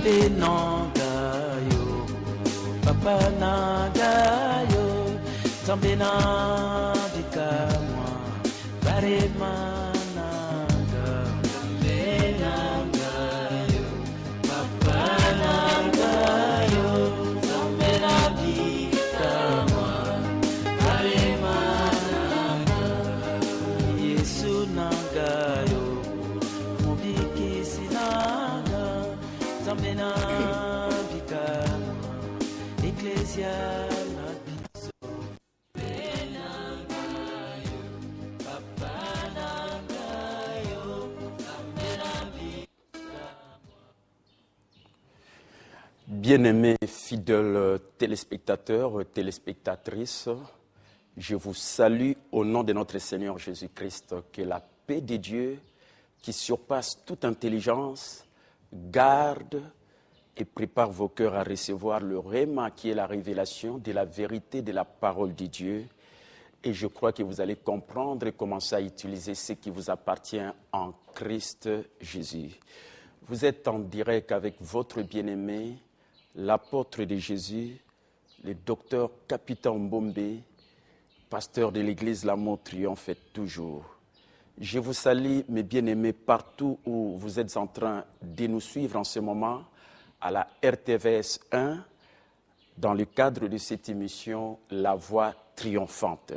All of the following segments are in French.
Nzambe nanga yo, papa nanga yo, Nzambe nandika mwa, barema nanga, Nzambe nanga yo, papa nanga yo, Nzambe nandika mwa, barema nanga, Yesu nanga yo, mobikisi nanga, Nzambe nandika mwa, Ecclesia na biso, nanga yo, papa nanga yo, Nzambe nandika mwa. Bien-aimés fidèles téléspectateurs, téléspectatrices, je vous salue au nom de notre Seigneur Jésus-Christ. Que la paix de Dieu, qui surpasse toute intelligence, garde et prépare vos cœurs à recevoir le réma qui est la révélation de la vérité de la parole de Dieu. Et je crois que vous allez comprendre et commencer à utiliser ce qui vous appartient en Christ Jésus. Vous êtes en direct avec votre bien-aimé, l'apôtre de Jésus, le docteur Capitaine Mbombe, pasteur de l'église L'amour triomphe toujours. Je vous salue, mes bien-aimés, partout où vous êtes en train de nous suivre en ce moment, à la RTVS 1, dans le cadre de cette émission La Voix triomphante.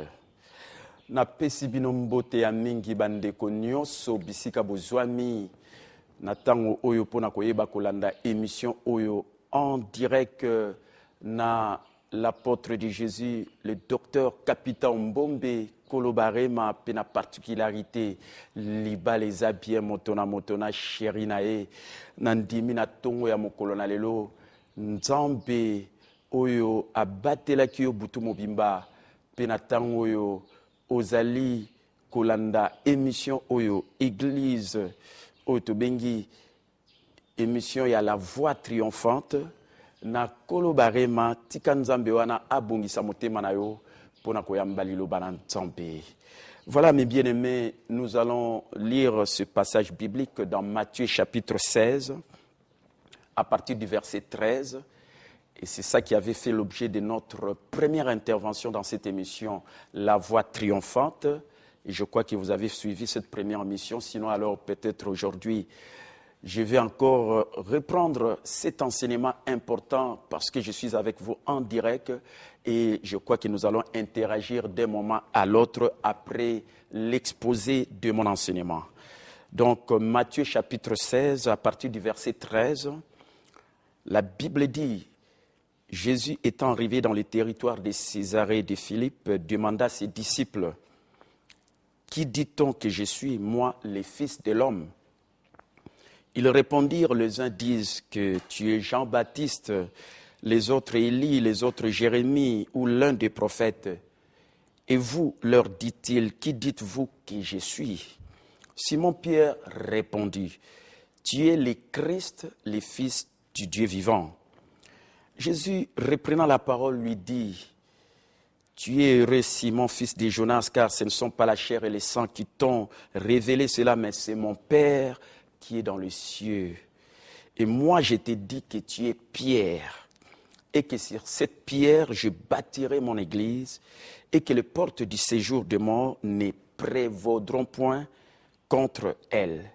Na pesi bino mbote ya mingi bandeko nyonso bisika bozwami na tango oyo pona koyeba kolanda émission oyo en direct na l'apôtre de Jésus, le docteur Capitaine Mbombe Kolobarema pena particularité liba les bien motona sherinae nandimi na tongo ya mokolo na lelo Nzambe oyo abatelaki yo butu mobimba pena tango oyo ozali kolanda émission oyo église oyo tobengi émission ya la voix triomphante na Kolobarema tika Nzambe wana abongisa motema na yo pona koyamba liloba na Nzambe. Voilà mes bien-aimés, nous allons lire ce passage biblique dans Matthieu chapitre 16 à partir du verset 13 et c'est ça qui avait fait l'objet de notre première intervention dans cette émission La Voix triomphante et je crois que vous avez suivi cette première émission, sinon alors peut-être aujourd'hui je vais encore reprendre cet enseignement important parce que je suis avec vous en direct et je crois que nous allons interagir d'un moment à l'autre après l'exposé de mon enseignement. Donc Matthieu chapitre 16 à partir du verset 13, la Bible dit « Jésus étant arrivé dans le territoire de Césarée de Philippe, demanda à ses disciples « Qui dit-on que je suis, moi, le Fils de l'homme ?» Ils répondirent, les uns disent que tu es Jean-Baptiste, les autres Élie, les autres Jérémie ou l'un des prophètes. Et vous, leur dit-il, qui dites-vous que je suis? Simon-Pierre répondit, tu es le Christ, le Fils du Dieu vivant. Jésus, reprenant la parole, lui dit, tu es heureux, Simon, fils de Jonas, car ce ne sont pas la chair et le sang qui t'ont révélé cela, mais c'est mon Père qui est dans les cieux. Et moi, je t'ai dit que tu es Pierre, et que sur cette pierre, je bâtirai mon église, et que les portes du séjour de mort ne prévaudront point contre elle.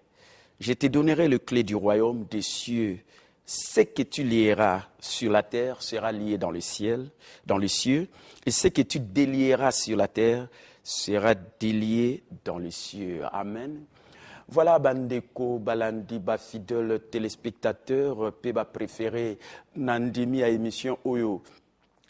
Je te donnerai le clé du royaume des cieux. Ce que tu lieras sur la terre sera lié dans le ciel, dans les cieux, et ce que tu délieras sur la terre sera délié dans les cieux. Amen. Voilà, bandeko, balandi, ba fidèle téléspectateur, peba préféré, nandimi à émission Oyo,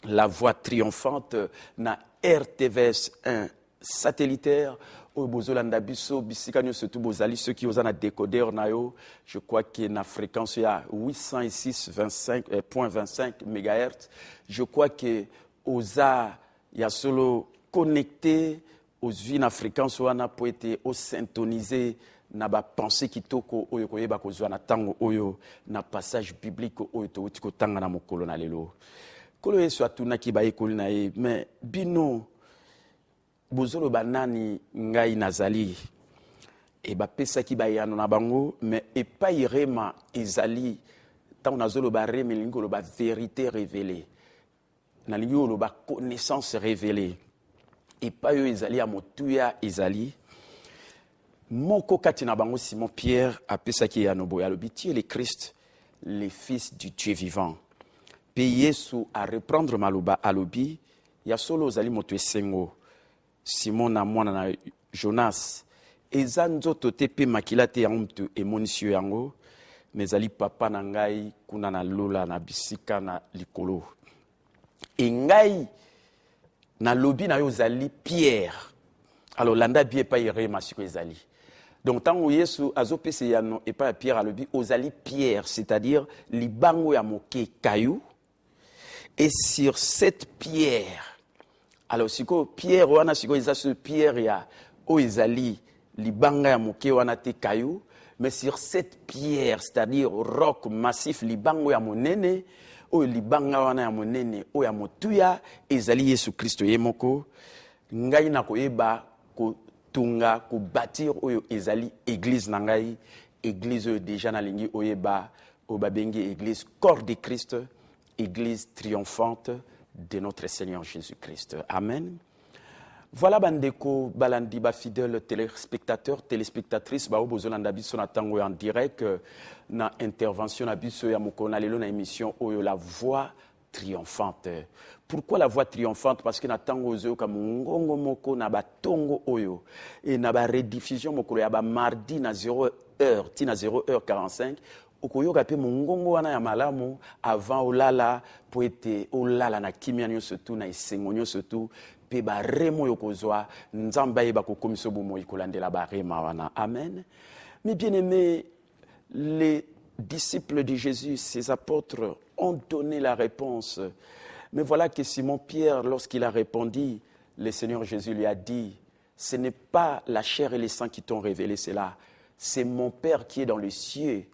La Voix triomphante, na RTVS 1 satellitaire, Oyo bozolanda biso, bisika nyoso tu bozali, ceux qui osent na décodeur na yo, je crois que na fréquence ya 806.25 MHz, je crois que oza ya solo connecté aux vues na fréquence wana po ete o syntoniser na ba pensée kitoko oyo koyeba kozwa na tango oyo na passage biblique oyo to utiko tanga na mokolo na lelo kolo yesu atunaki ba ekoli na ye mais bino bozolo banani ngai nazali e ba pesaki ba yano na bango mais epai rema ezali ntango nazoloba reme lingi oloba vérité révélée na lingi oloba connaissance révélée epai oyo ezali ya motuya ezali moko kati na bango Simon Pierre apesaki eyano boye alobi tu es le Christ le fils du Dieu vivant mpe Yesu a reprendre maloba alobi ya solo ozali moto esengo Simon na mwana na Jonas eza nzoto te mpe makila te yango moto emonisi yo yango me ezali papa na ngai kuna na lola na bisika na likolo e ngai nalobi na yo ozali Pierre alors landa bien epai rema siko ezali donc ntango Yesu azopesa yano epai ya Pierre alobi ozali Pierre c'est-à-dire libango ya moke caillou et sur cette pierre alors siko Pierre wana siko eza sur Pierre ya o ezali libanga ya moke wana te caillou mais sur cette pierre c'est-à-dire roc massif libango ya monene oyo libanga wana ya monene oyo ya motuya ezali Yesu Kristo ye moko ngai na koyeba kotunga kobatir oyo ezali église na ngai église oyo déjà nalingi oyeba oyo babengi église corps de Christ église triomphante de notre Seigneur Jésus-Christ. Amen. Voilà bandeko balandi ba fidèles téléspectateurs, téléspectatrices ba obozolanda biso na tango en direct na intervention na biso ya mokona lelo na émission oyo la voix triomphante. Pourquoi la voix triomphante? Parce que na tango ozo ka mongongo moko na batongo oyo et na ba rediffusion mokolo ya ba mardi na 0h tina 0h45 okoyoka pe mongongo wana ya malamu avant olala po ete olala na kimia nyonso tu na esengo nyonso tu pe baremo yokozwa nzamba yeba kokomisa bomo ikolandela barema wana. Amen. Mais bien aimés, les disciples de Jésus, ses apôtres ont donné la réponse. Mais voilà que Simon Pierre, lorsqu'il a répondu, le Seigneur Jésus lui a dit, ce n'est pas la chair et le sang qui t'ont révélé cela, c'est mon Père qui est dans les cieux,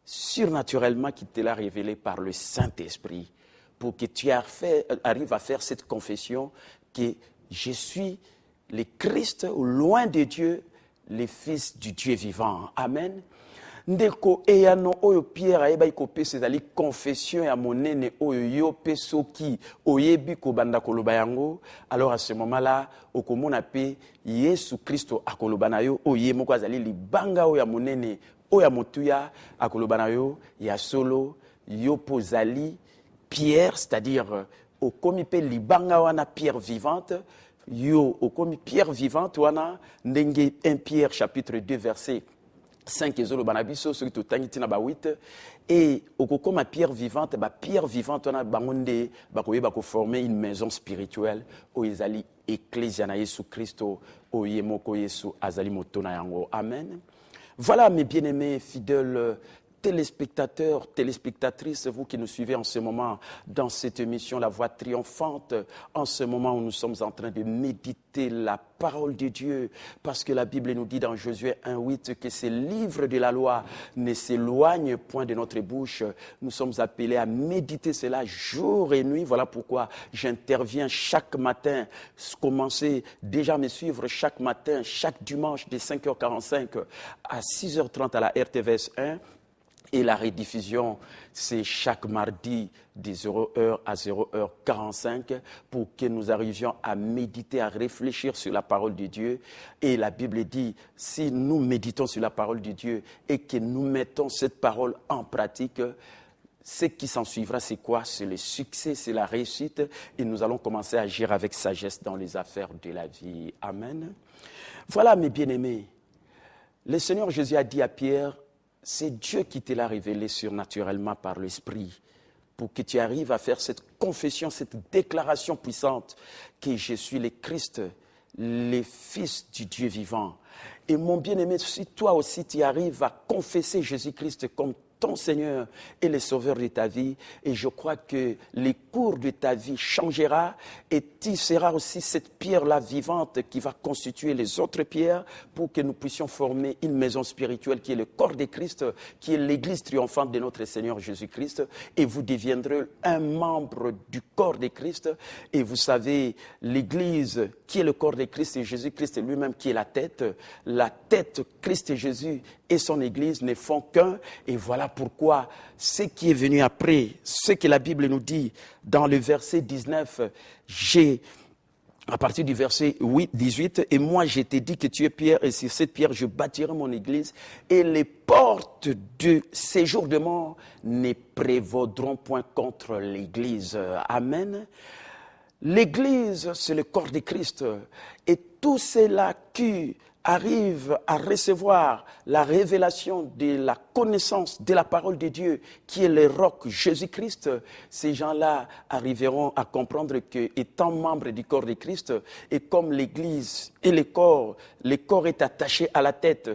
surnaturellement qui te l'a révélé par le Saint-Esprit, pour que tu arrives à faire cette confession que je suis le Christ, loin de Dieu, le Fils du Dieu vivant. Amen. Ndeko eyano oyo Pierre ayeba ikopesa ezali confession ya monene oyo yo pe soki oyebi kobanda koloba yango, alors à ce moment-là okomona pe Yesu Kristo akoloba na yo oye moko azali libanga oyo ya monene oyo ya motuya akoloba na yo ya solo yo pozali Pierre, c'est-à-dire okomi pe libanga wana pierre vivante yo okomi pierre vivante wana ndenge 1 Pierre chapitre 2 verset 5 ezolo banabiso soki totangi tina ba 8 et okokoma pierre vivante wana bango nde bakoyeba ko former une maison spirituelle oyo ezali ecclesia na Yesu Kristo oyo moko Yesu azali moto na yango. Amen. Voilà mes bien-aimés fidèles téléspectateurs, téléspectatrices, vous qui nous suivez en ce moment dans cette émission La Voix triomphante, en ce moment où nous sommes en train de méditer la parole de Dieu, parce que la Bible nous dit dans Josué 1:8 que ces livres de la loi ne s'éloignent point de notre bouche. Nous sommes appelés à méditer cela jour et nuit. Voilà pourquoi j'interviens chaque matin. Commencez déjà à me suivre chaque matin, chaque dimanche de 5h45 à 6h30 à la RTVS 1. Et la rediffusion, c'est chaque mardi de 0h à 0h45 pour que nous arrivions à méditer, à réfléchir sur la parole de Dieu. Et la Bible dit, si nous méditons sur la parole de Dieu et que nous mettons cette parole en pratique, ce qui s'en suivra, c'est quoi? C'est le succès, c'est la réussite. Et nous allons commencer à agir avec sagesse dans les affaires de la vie. Amen. Voilà, mes bien-aimés. Le Seigneur Jésus a dit à Pierre, c'est Dieu qui te l'a révélé surnaturellement par l'Esprit pour que tu arrives à faire cette confession, cette déclaration puissante que je suis le Christ, le Fils du Dieu vivant. Et mon bien-aimé, si toi aussi tu arrives à confesser Jésus-Christ comme ton Seigneur et le Sauveur de ta vie, et je crois que les cours de ta vie changera et tu seras aussi cette pierre-là vivante qui va constituer les autres pierres pour que nous puissions former une maison spirituelle qui est le corps de Christ, qui est l'église triomphante de notre Seigneur Jésus-Christ, et vous deviendrez un membre du corps de Christ. Et vous savez, l'église qui est le corps de Christ et Jésus-Christ lui-même qui est la tête, Christ et Jésus et son église ne font qu'un, et voilà pourquoi ce qui est venu après, ce que la Bible nous dit dans le verset 19, à partir du verset 18, « Et moi je t'ai dit que tu es pierre, et sur cette pierre je bâtirai mon église, et les portes de séjour de mort ne prévaudront point contre l'église. » Amen. L'église, c'est le corps de Christ, et tous ceux-là qui arrivent à recevoir la révélation de la connaissance de la parole de Dieu, qui est le roc Jésus-Christ, ces gens-là arriveront à comprendre qu'étant membres du corps de Christ, et comme l'Église et le corps est attaché à la tête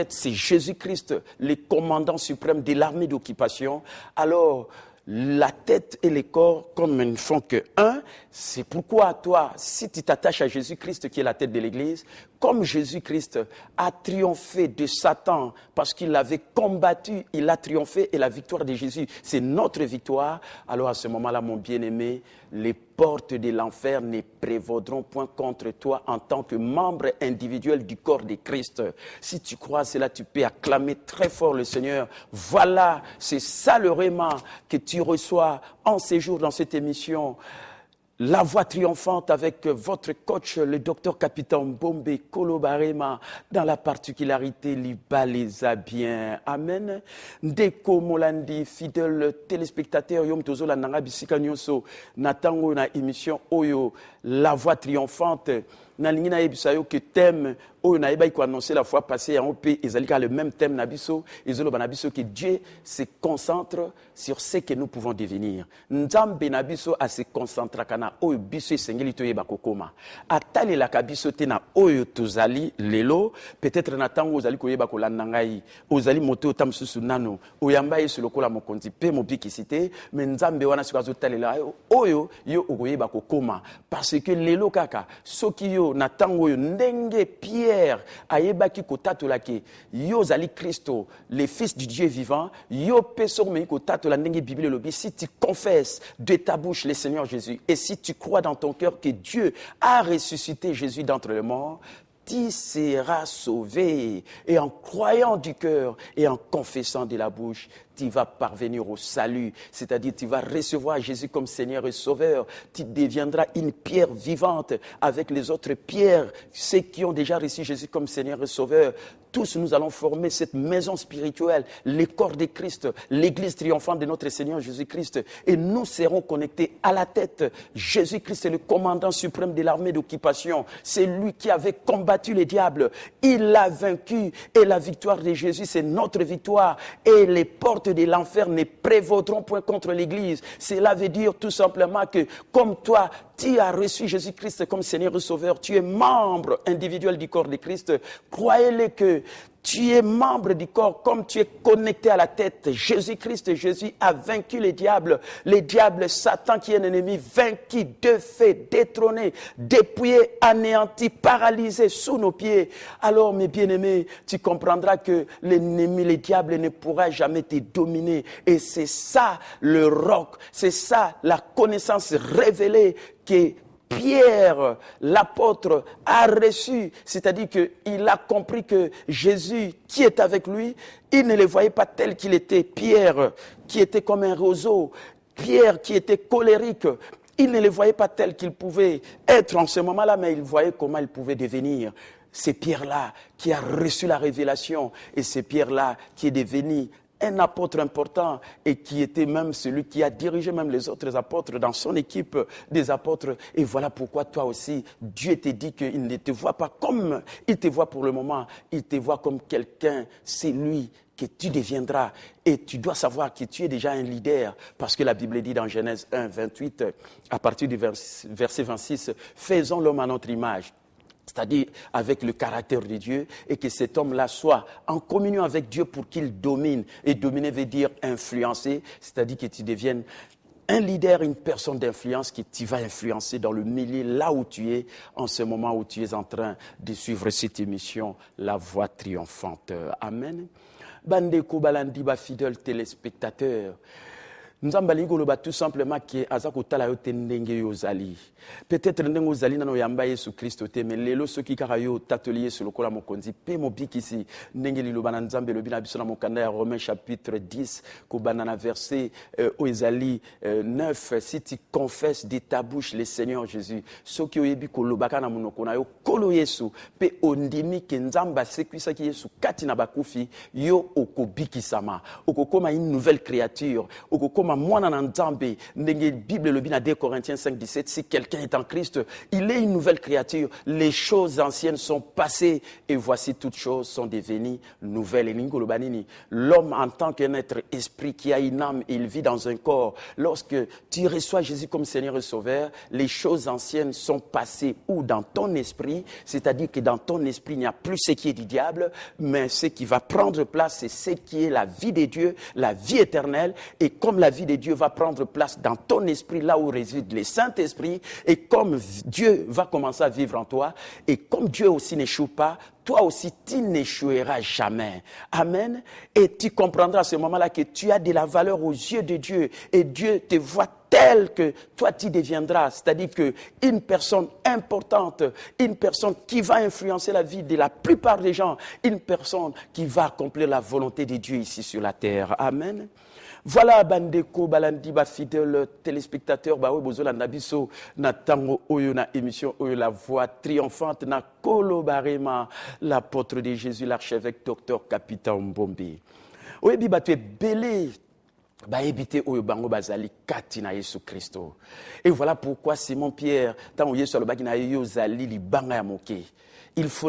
c'est Jésus-Christ, le commandant suprême de l'armée d'occupation, alors la tête et le corps, comme ils ne font que un, c'est pourquoi toi, si tu t'attaches à Jésus-Christ qui est la tête de l'Église, comme Jésus-Christ a triomphé de Satan parce qu'il l'avait combattu, il a triomphé et la victoire de Jésus, c'est notre victoire, alors à ce moment-là, mon bien-aimé, les portes de l'enfer ne prévaudront point contre toi en tant que membre individuel du corps de Christ. Si tu crois cela, tu peux acclamer très fort le Seigneur. Voilà, c'est ça le réma que tu reçois en séjour dans cette émission. La voix triomphante avec votre coach, le docteur Capitaine Bombe Kolobarema, dans la particularité libalisa bien. Amen. Ndeko Molandi, fidèle téléspectateur, yom tozo la nanga bisika nyonso, natango na émission Oyo, la voix triomphante. Nalingi na yebisayo que thème oyo na yeba iko annoncer la fois passée en OP ezalika le même thème na biso ezolo bana biso que Dieu se concentre sur ce que nous pouvons devenir. Nzambe na biso a se concentra kana oyo biso esengeli to yeba kokoma. Atali la kabiso te na oyo tozali lelo peut-être na tango ozali ko yeba kolanda ngai ozali moto tamsusu nano oyamba yesu lokola mokonzi pe mobikisite mais nzambe wana sikazo talela oyo yo okoyeba kokoma parce que lelo kaka soki yo na tango yo ndenge Pierre ayebaki kotatolaki yo zali Christo le fils du Dieu vivant yo peso me kotatola ndenge Bible lobi si tu confesses de ta bouche le Seigneur Jésus et si tu crois dans ton cœur que Dieu a ressuscité Jésus d'entre les morts, tu seras sauvé. Et en croyant du cœur et en confessant de la bouche, tu vas parvenir au salut. C'est-à-dire, tu vas recevoir Jésus comme Seigneur et Sauveur. Tu deviendras une pierre vivante avec les autres pierres, ceux qui ont déjà reçu Jésus comme Seigneur et Sauveur. Tous, nous allons former cette maison spirituelle, le corps de Christ, l'église triomphante de notre Seigneur Jésus-Christ. Et nous serons connectés à la tête. Jésus-Christ est le commandant suprême de l'armée d'occupation. C'est lui qui avait combattu les diables. Il l'a vaincu. Et la victoire de Jésus, c'est notre victoire. Et les portes de l'enfer ne prévaudront point contre l'église. Cela veut dire tout simplement que, comme toi, tu as reçu Jésus-Christ comme Seigneur et Sauveur, tu es membre individuel du corps de Christ. Croyez-le que tu es membre du corps, comme tu es connecté à la tête. Jésus-Christ, Jésus a vaincu les diables. Les diables, Satan qui est un ennemi, vaincu, défait, détrôné, dépouillé, anéanti, paralysé sous nos pieds. Alors, mes bien-aimés, tu comprendras que l'ennemi, les diables ne pourra jamais te dominer. Et c'est ça le roc, c'est ça la connaissance révélée que Pierre, l'apôtre, a reçu, c'est-à-dire qu'il a compris que Jésus, qui est avec lui, il ne le voyait pas tel qu'il était. Pierre, qui était comme un roseau, Pierre, qui était colérique, il ne le voyait pas tel qu'il pouvait être en ce moment-là, mais il voyait comment il pouvait devenir. C'est Pierre-là qui a reçu la révélation et c'est Pierre-là qui est devenu un apôtre important et qui était même celui qui a dirigé même les autres apôtres dans son équipe des apôtres. Et voilà pourquoi toi aussi, Dieu te dit qu'il ne te voit pas comme il te voit pour le moment. Il te voit comme quelqu'un, c'est lui que tu deviendras. Et tu dois savoir que tu es déjà un leader parce que la Bible dit dans Genèse 1, 28, à partir du verset 26, « Faisons l'homme à notre image ». C'est-à-dire avec le caractère de Dieu et que cet homme-là soit en communion avec Dieu pour qu'il domine. Et dominer veut dire influencer, c'est-à-dire que tu deviennes un leader, une personne d'influence que tu vas influencer dans le milieu là où tu es, en ce moment où tu es en train de suivre cette émission, La Voix triomphante. Amen. Bandeko Balandiba, fidèle téléspectateur. Nzambe alingi koloba tout simplement que aza kotala yo te ndenge yo ozali. Peut-être ndenge ozali nano yamba Yesu Kristo te, mais lelo soki kaka yo tatoli Yesu lokola mokonzi pe mobikisi ndenge liloba na Nzambe lobi na biso na mokanda ya Romains chapitre 10 kobana na verset ezali 9. Si tu confesses de ta bouche le Seigneur Jésus, soki oyebi kolobaka na monoko na yo kolo Yesu pe ondimi ke Nzambe asekwisaki Yesu kati na bakufi, yo okobikisama, okokoma une nouvelle créature, okokoma mwana na Nzambe. Ndenge Bible lobi na 2 Corinthiens 5:17, si quelqu'un est en Christ, il est une nouvelle créature. Les choses anciennes sont passées et voici toutes choses sont devenues nouvelles. Et l'homme en tant qu'un être esprit qui a une âme, il vit dans un corps. Lorsque tu reçois Jésus comme Seigneur et Sauveur, les choses anciennes sont passées ou dans ton esprit, c'est-à-dire que dans ton esprit, il n'y a plus ce qui est du diable, mais ce qui va prendre place, c'est ce qui est la vie de Dieu, la vie éternelle. Et comme la vie de Dieu va prendre place dans ton esprit, là où réside le Saint-Esprit, et comme Dieu va commencer à vivre en toi, et comme Dieu aussi n'échoue pas, toi aussi, tu n'échoueras jamais. Amen. Et tu comprendras à ce moment-là que tu as de la valeur aux yeux de Dieu. Et Dieu te voit tel que toi, tu deviendras. C'est-à-dire qu'une personne importante, une personne qui va influencer la vie de la plupart des gens, une personne qui va accomplir la volonté de Dieu ici sur la terre. Amen. Voilà, bandeko, balandi, ba fidèle téléspectateur, ba bozolanda biso na tango oyo na émission oyo la voix triomphante na Kolo Barema, l'apôtre de Jésus, l'archevêque docteur Capitaine Mbombi. Oyebi ba tu es belé. Ba ebité oyo bango bazali kati na Yesu Christo. Et voilà pourquoi Simon Pierre, tant Yesu alobaki na yo zali libanga ya moke. Il faut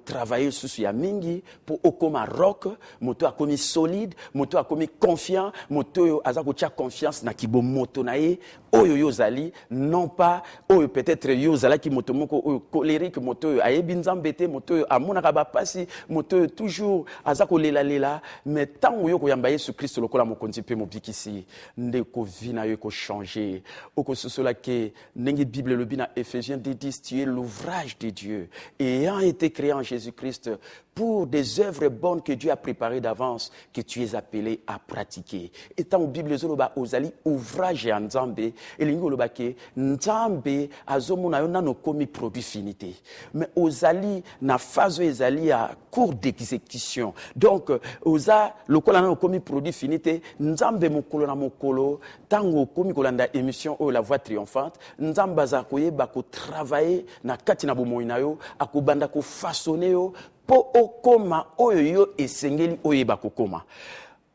travailler sur ya mingi pour okoma rock, moto a commis solide, moto a commis confiant, moto a confiance na kibo moto na ye, oyo yozali, non pas, oyo peut-être yozala ki moto moko oyo colérique, moto a ebinzambete, moto a monaka pasi, moto toujours azako lela, mais tant yo koyamba Yesu Christ lokola mokonzi pe mobikisi, ndeko vina yo ko changer, oko sosola ke ndenge Bible le bina Ephésiens 10, tu es l'ouvrage de Dieu et ayant été créé en Jésus-Christ pour des œuvres bonnes que Dieu a préparées d'avance, que tu es appelé à pratiquer. Et tant Bible zoloba ozali ouvrage ya Nzambe, et lingo loba ke Nzambe azomona yo nano komi produit finité. Mais ozali na phase ezali à cours d'exécution. Donc oza lokola nano komi produit finité, Nzambe mokolo na mokolo, tango komi kolanda émission o la voix triomphante, Nzambe azakoye bako travailler na kati na bomoi na yo, akobanda ko façonner yo po okoma oyo yo esengeli oyeba kokoma.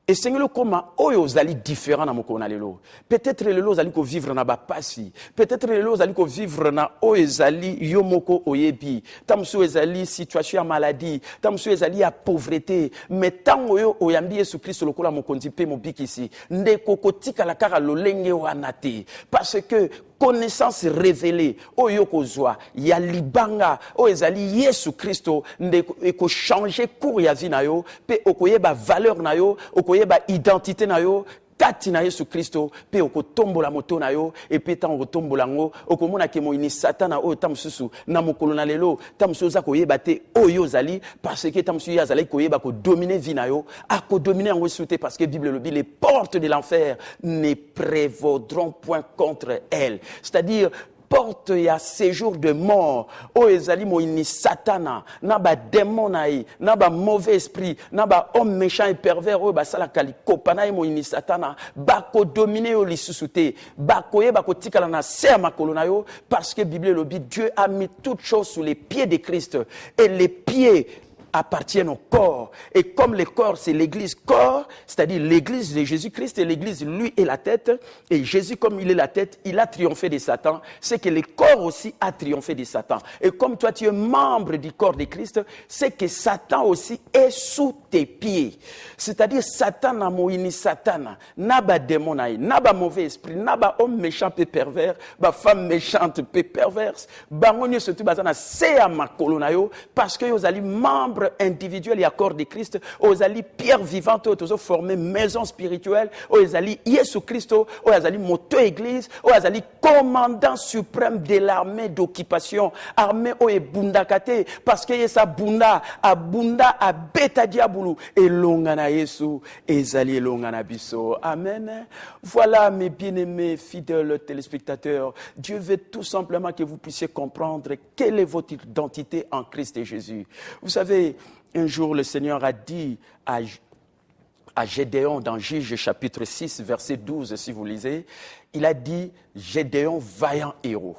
Esengeli okoma oyo zali différent na moko na lelo. Peut-être lelo zali ko vivre na ba pasi. Peut-être lelo zali ko vivre na oyo zali yo moko oyebi. Tamso ezali situation ya maladie, tamso ezali ya pauvreté, mais tango yo oyambi Yesu Kristo lokola mokonzi pe mobikisi, ndeko kotika la kara lolenge wana te. Parce que connaissance révélée oyo kozwa ya libanga o ezali Yesu Kristo ndeko eko changer cours ya vie na yo pe okoyeba valeur na yo okoyeba identité na yo kati na Yesu Kristo pe okotombola moto na yo et pe tant okotombola ngo okomona ke moini satana oyo tamsusu na mokolo na lelo tamsuza koyeba te oyo zali parce que tamsu ya zali koyeba ko dominer vie na yo ako dominer ngo souté parce que Bible le dit les portes de l'enfer ne prévaudront point contre elle, c'est-à-dire porte ya séjour de mort o ezali moini satana na ba démon na ba mauvais esprit na ba homme méchant et pervers o ba sala kali kopana moini satana ba ko dominer o lisusu te ba koye ba ko tikala na se makolo na yo parce que Bible le dit Dieu a mis toutes choses sous les pieds de Christ et les pieds appartiennent au corps. Et comme le corps, c'est l'église corps, c'est-à-dire l'église de Jésus-Christ, et l'église, lui, est la tête. Et Jésus, comme il est la tête, il a triomphé de Satan. C'est que le corps aussi a triomphé de Satan. Et comme toi, tu es membre du corps de Christ, c'est que Satan aussi est sous tes pieds. C'est-à-dire, Satan n'a moini Satan, n'a pas démon, n'a pas mauvais esprit, n'a pas homme méchant peu pervers, pas femme méchante peu perverse, bangonio surtout bazana c'est à ma colonayo, parce que vous allez membre membres individuels et accords de Christ, aux alliés pierre vivante, aux formés maison spirituelle, aux alliés Jésus Christ, aux alliés moto église, aux alliés commandant suprême de l'armée d'occupation, armée au Bundakate, parce que sa bunda a beta diaboulou et longana Yesu et alliés longana biso. Amen. Voilà mes bien-aimés fidèles téléspectateurs, Dieu veut tout simplement que vous puissiez comprendre quelle est votre identité en Christ et Jésus. Vous savez, un jour le Seigneur a dit à Gédéon dans Juge chapitre 6 verset 12, si vous lisez, il a dit Gédéon vaillant héros.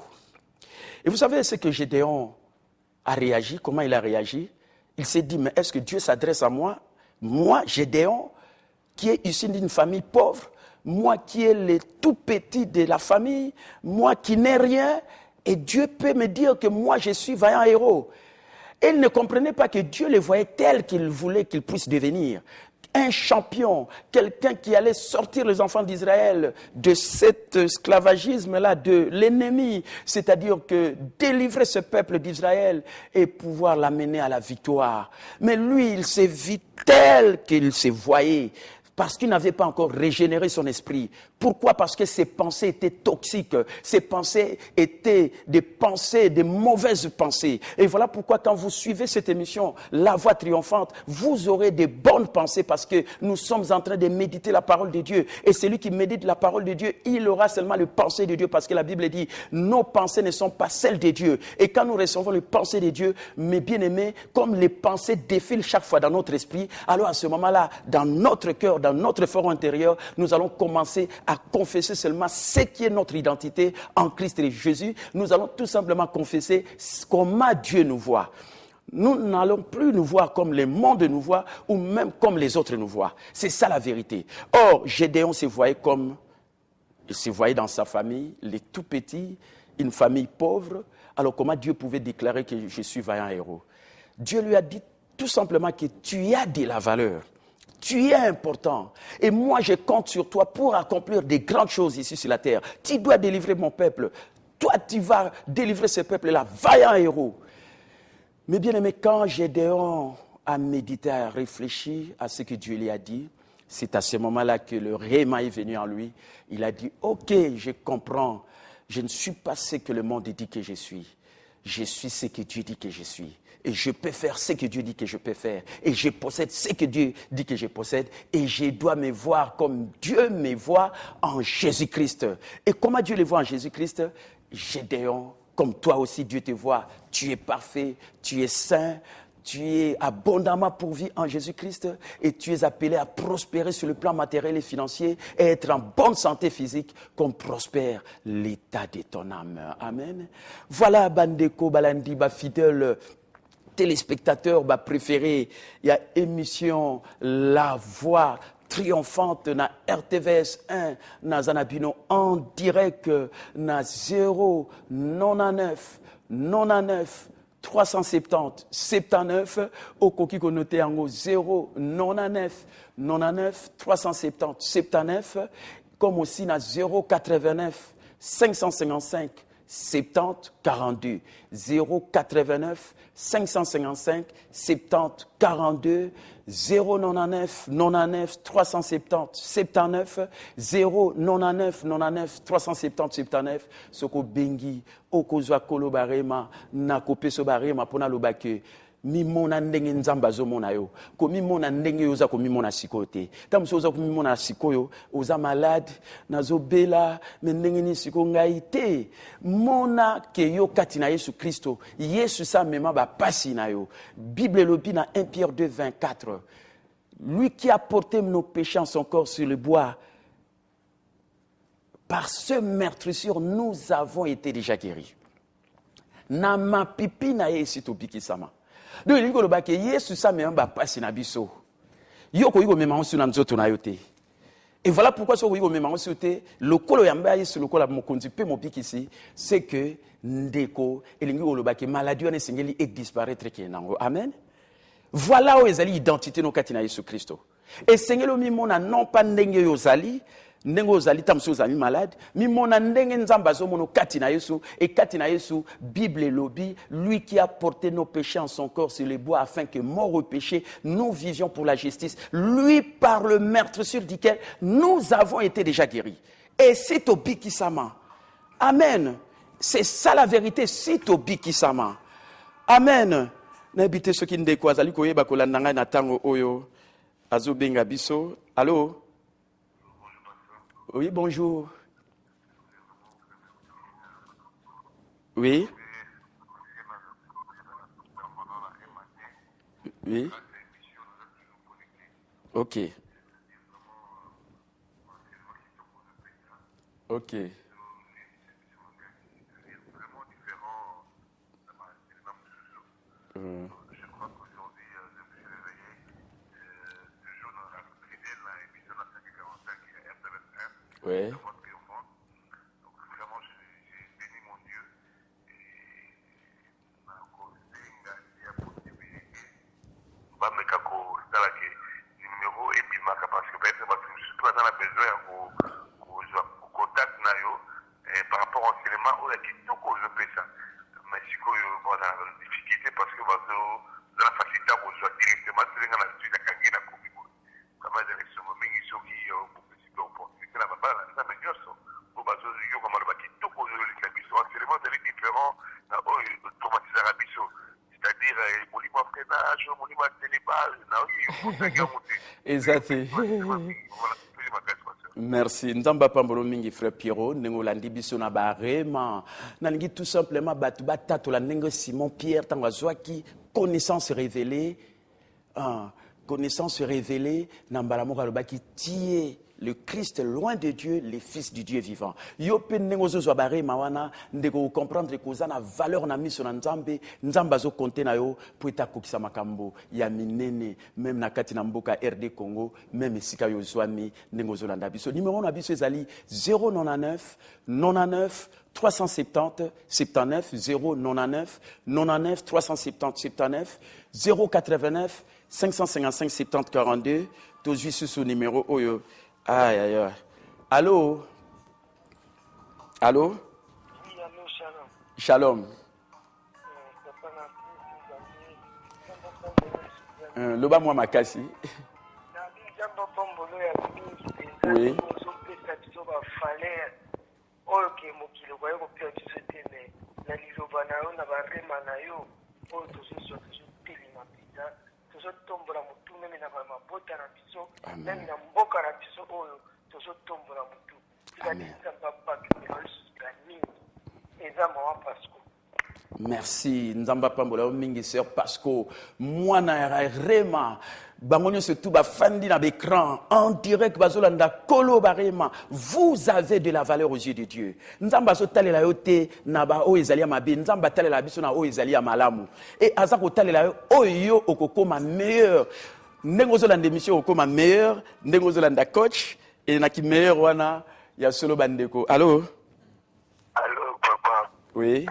Et vous savez ce que Gédéon a réagi, comment il a réagi? Il s'est dit, mais est-ce que Dieu s'adresse à moi? Moi, Gédéon, qui est issu d'une famille pauvre, moi qui est le tout petit de la famille, moi qui n'ai rien, et Dieu peut me dire que moi je suis vaillant héros. Et il ne comprenait pas que Dieu le voyait tel qu'il voulait qu'il puisse devenir. Un champion, quelqu'un qui allait sortir les enfants d'Israël de cet esclavagisme-là, de l'ennemi, c'est-à-dire que délivrer ce peuple d'Israël et pouvoir l'amener à la victoire. Mais lui, il s'est vu tel qu'il se voyait, parce qu'il n'avait pas encore régénéré son esprit. Pourquoi? Parce que ses pensées étaient toxiques. Ses pensées étaient des pensées, des mauvaises pensées. Et voilà pourquoi quand vous suivez cette émission, La Voix Triomphante, vous aurez des bonnes pensées parce que nous sommes en train de méditer la parole de Dieu. Et celui qui médite la parole de Dieu, il aura seulement le pensée de Dieu parce que la Bible dit, nos pensées ne sont pas celles de Dieu. Et quand nous recevons les pensées de Dieu, mes bien-aimés, comme les pensées défilent chaque fois dans notre esprit, alors à ce moment-là, dans notre cœur, dans notre fort intérieur, nous allons commencer à confesser seulement ce qui est notre identité en Christ et Jésus. Nous allons tout simplement confesser comment Dieu nous voit. Nous n'allons plus nous voir comme le monde nous voit ou même comme les autres nous voient. C'est ça la vérité. Or, Gédéon se voyait il se voyait dans sa famille, les tout petits, une famille pauvre. Alors comment Dieu pouvait déclarer que je suis vaillant héros? Dieu lui a dit tout simplement que tu as de la valeur. Tu es important. Et moi, je compte sur toi pour accomplir des grandes choses ici sur la terre. Tu dois délivrer mon peuple. Toi, tu vas délivrer ce peuple-là. Vaillant héros. Mais bien aimé, quand Gédéon a médité, a réfléchi à ce que Dieu lui a dit, c'est à ce moment-là que le réma est venu en lui. Il a dit, ok, je comprends. Je ne suis pas ce que le monde dit que je suis. Je suis ce que Dieu dit que je suis. Et je peux faire ce que Dieu dit que je peux faire. Et je possède ce que Dieu dit que je possède. Et je dois me voir comme Dieu me voit en Jésus-Christ. Et comment Dieu le voit en Jésus-Christ? Gédéon, comme toi aussi Dieu te voit. Tu es parfait, tu es saint, tu es abondamment pourvu en Jésus-Christ. Et tu es appelé à prospérer sur le plan matériel et financier. Et être en bonne santé physique comme prospère l'état de ton âme. Amen. Voilà, Bandeko, Balandi, fidèle téléspectateurs préférés, il y a émission La Voix Triomphante na RTVS 1 na Zanabino en direct na 099 99 370 79 au coquille connoté en 099 99 370 79 comme aussi na 089 555 70 42 089 555 70 42 099 99 370 79 099 99 370 79 soko bengi okozwa kolo barema na kopeso barema pona lobake mimona ndenge nzamba azomona yo ko mimona ndenge oza ko mimona sikoyo te tamu oza ko mimona sikoyo oza malade nazobela me ndenge ni siko ngai te mona ke yo kati na Yesu Kristo Yesu sa mema ba pasi na yo Bible lobi na 1 Pierre 2 24 lui qui a porté nos péchés en son corps sur le bois par ce meurtrissure nous avons été déjà guéris na ma pipi na Yesu to bikisama. Donc il dit que Yesu sa me ba pasi na biso. Yo ko yiko mema onsu na nzoto na yote. Et voilà pourquoi so ko yiko mema onsu te lokolo yamba Yesu lokolo mokonzi pe mobikisi c'est que ndeko elingi oloba ke maladie wana singeli et disparaître ke nango. Amen. Voilà où ezali identité no kati na Yesu Kristo. Et Seigneur, mimona non pas ndenge yozali, ndenge ozali tamso ozali malade, mimona ndenge nzamba zomono kati na Yesu, et kati na Yesu, Bible et lobby, lui qui a porté nos péchés en son corps sur les bois, afin que mort au péché, nous vivions pour la justice. Lui par le meurtre sur duquel nous avons été déjà guéris. Et c'est au Bikisama. Amen. C'est ça la vérité, c'est au Bikisama. Amen. N'habitez ce qui ne décoise. Ali koye bakola nanga na tango oyo. Azo benga biso. Allô? Oui, bonjour. Oui. Oui. Ok. Ok. Je crois qu'aujourd'hui, je me suis réveillé toujours dans la fidèle à l'émission 545 qui est RTL1. Ouais. De votre triomphant. Donc vraiment, j'ai béni mon Dieu et m'a causé une possibilité. Va me kako dans le numéro et puis ma capacité parce que je suis pas dans la besoin de contact par rapport au cinéma où il y a qui tout cause de ça. Mais si vous avez une difficulté parce que vous avez la facilité à vous directement sur la suite de la Kangina Kubiko. Comme vous avez ce moment, ils sont qui ont une opportunité là-bas, ça me dit ça. Vous avez dit comment le bâti tout cause de l'Islamie. C'est vraiment différent de traumatiser la biso. C'est-à-dire, mon livre en freinage, mon livre en télébal, Exactement. Merci. Nzamba pambolo mingi frère Pierrot, nengo landi biso na barema. Nalingi tout simplement batu batatu la nengo Simon Pierre tangwa zwaki connaissance révélée. Connaissance révélée nambala moka lobaki tie le Christ loin de Dieu, les fils du Dieu vivant. Yope nengo zo barema wana ndeko comprendre que za na valeur na miso na Nzambe, Nzamba zo compter na yo pour eta kokisa makambo ya minene même na kati na mboka RD Congo, même esika yo zwami nengo zo landa biso. Numéro na biso ezali 099 99 370 79 099 99 370 79 089 555 70 42. Tozui sous numéro oyo. Aïe, aïe, aïe. Allô? Allô? Oui, allô, shalom. Shalom. Loba moi makasi. Oui. Amen. Merci. Nzamba pambola mingi sœur Pasco. Moi na rema. Bangonyo se tout fandi na l'écran en direct bazolanda kolo barema. Vous avez de la valeur aux yeux de Dieu. Nzamba so talela yote na ba o ezali mabe. Nzamba talela biso na o ezali malamu. Et azako talela oyo okokoma meilleur. Ndengo zolanda émission okoma meilleur. Ndengo zolanda coach et na ki meilleur wana ya solo bandeko. Allô? Allô, papa. Oui.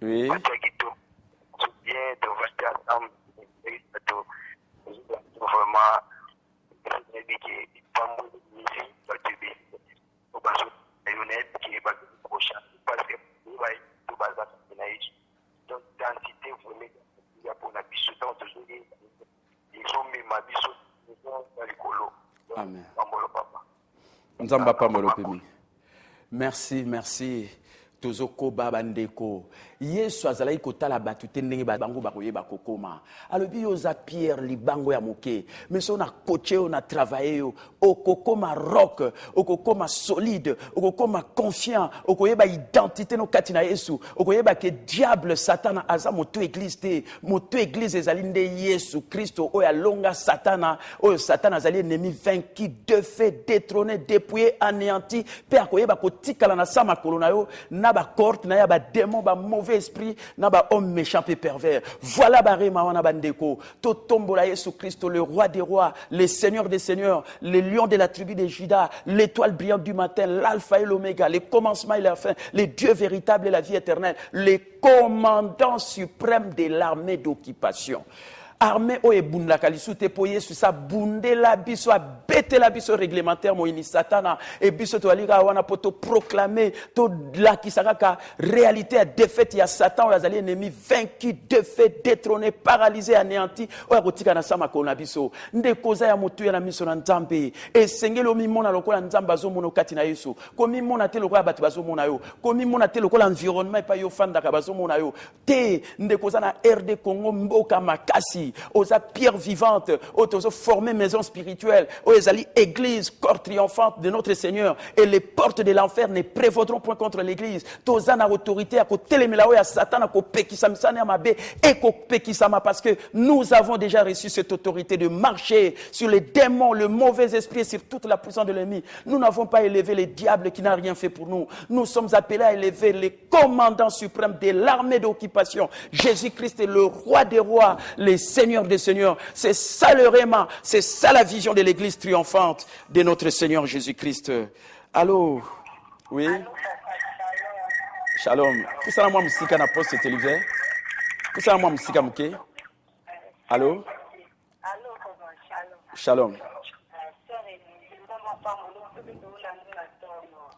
Oui. Amen. Nzamba pambolo pemi. Merci, merci. Tozoko babandeko. Yesu azalaki kotala batu te ndenge bango bakoyeba kokoma. Alobi yoza Pierre libango ya moke. Mais so na coaché on a travaillé yo okokoma rock, okokoma solide, okokoma confiant, okoyeba identité no kati na Yesu, okoyeba ke diable Satan aza moto église te, moto église ezali nde Yesu Kristo oya longa Satana, oyo Satan azali ennemi vaincu, de fait détrôné, dépouillé, anéanti, pe akoyeba kotikala na sama kolona yo. Na ba corte na ya ba démon ba mauvais esprit na ba homme méchant et pervers. Voilà barema wana bandeko to tombola Yesu Christo le roi des rois, le seigneur des seigneurs, le lion de la tribu de Juda, l'étoile brillante du matin, l'alpha et l'oméga, le commencement et la fin, le Dieu véritable et la vie éternelle, le commandant suprême de l'armée d'occupation. armée oyo ebundaka lisu te po yesu sa bundela biso abetela biso réglementaire moyini satana e biso toali kaka wana po toproclame tolakisa kaka réalité ya défaite ya satan oyo azali ennemi vaincu défait détrôné paralysé anéanti oyo akotika na sa makolo na biso nde koza ya motuya na miso na nzambe esengeli omimona lokola nzambe azomona kati na yesu komimona te lokola bato bazomona yo komimona te lokola environnement epai yo ofandaka bazomona yo te nde koza na RD Congo mboka makasi oza pierre vivante oyo former maison spirituelle oyo ezali église corps triomphante de notre Seigneur et les portes de l'enfer ne prévaudront point contre l'église toza na autorité ya kotelemela oyo ya satan na kopekisa misana ya mabe et kopekisama parce que nous avons déjà reçu cette autorité de marcher sur les démons le mauvais esprit et sur toute la puissance de l'ennemi. Nous n'avons pas élevé le diable qui n'a rien fait pour nous. Nous sommes appelés à élever les commandants suprêmes de l'armée d'occupation. Jésus-Christ est le roi des rois, le Seigneur des seigneurs. C'est ça le réma, c'est ça la vision de l'église triomphante de notre Seigneur Jésus-Christ. Allô? Oui? Shalom. Kusala mwa musika na poste télévisé? Kusala mwa musika muke? Allô? Shalom.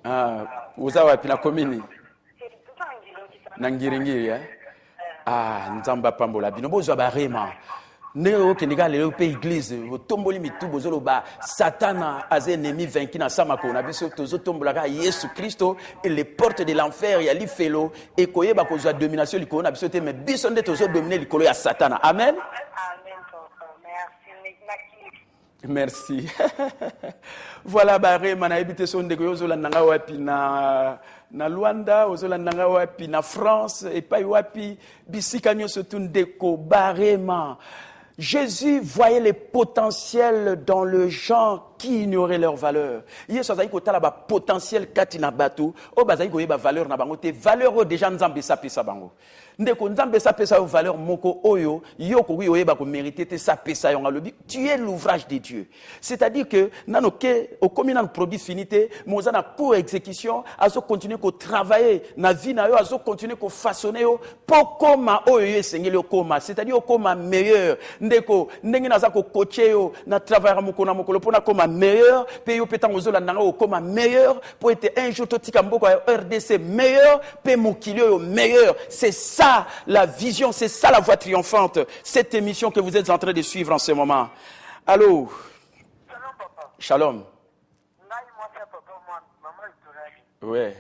Ah, uza wapi na komini? Na ngiringiri eh? Ah, nzamba pambola bino bozwa barema. Neo kenika lelo pe église, tomboli mitu bozolo ba Satana az ennemi vaincu na samako na biso tozo tombola ka Yesu Kristo et les portes de l'enfer ya lifelo et koyeba kozwa domination likolo na biso te mais biso nde tozo dominer likolo ya Satana. Amen. Merci. Voilà barema na ebite so ndeko yozola nanga wapi na Luanda, ozola nanga wapi na France et pas wapi bisika nyoso tu ndeko barema. Jésus voyait les potentiels dans le gens qui ignoraient leur valeur. Yesu azali kotala ba potentiel kati na bato, o bazali koyeba valeur na bango te, valeur o déjà nzambe sa pesa bango. Ndeko nzambe sa pesa yo valeur moko oyo, yo ko oyeba ko mériter te sa pesa yo ngalobi, tu es l'ouvrage de Dieu. C'est-à-dire que nano ke au communal produit finité, moza na pour exécution, azo continuer ko travailler na vie na yo, azo continuer ko façonner yo pokoma oyo esengeli okoma, c'est-à-dire okoma meilleur. Ndeko ndenge naza ko coacher yo na travailler moko na moko pona koma meilleur, pe yo petango zola nanga okoma meilleur pour être un jour totika mboko ya RDC meilleur, pe mokili yo meilleur. C'est ça la vision, c'est ça la voie triomphante. Cette émission que vous êtes en train de suivre en ce moment. Allô? Shalom, papa. Shalom. Ouais.